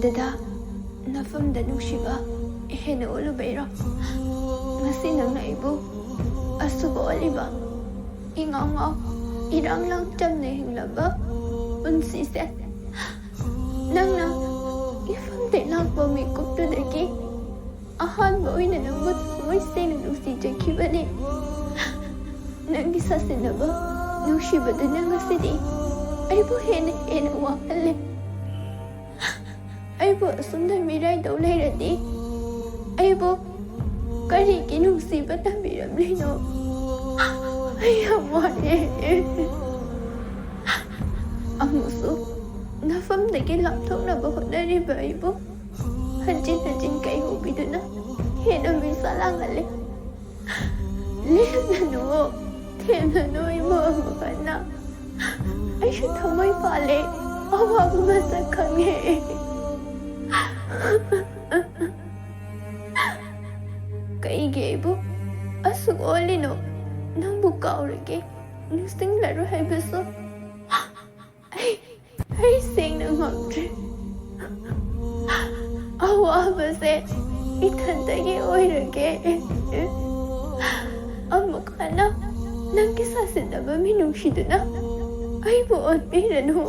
Dada, Naphamda nungshiba, henna utlubagira. Ngasi nang naibu, asubo oliba. Ingaw, irang lang jam na hinglaba. Unsise. Nang ifamde lang po may kupto dagi. Ahan ba oy na nambut mo'y say na nungsija kiba ni. Nang gisasin na ba, nungshiba doon na ngasi di. Ay po henna wakale. Ay po sundan miray daw layradi. Ay po kari kinungsiba na miram lino. Ay amore. Ang muso, Naphamda laptop na ba na rin ba ibo? Hanjin kay hubi doon na. Henna may salangali. Lihat na nuo. Tena nuo mo ang mga na. Ay siya tamay pali. Awa ko masakang Kaige ibo, asuk oli no. Nang bukaw lagi. Nusting laro hay beso. Ay sing na ngomre. Awa base. Itantagi oy lagi. Amukha na. Nang kisasin na ba minungshi doon na? Ay buot bilan ho.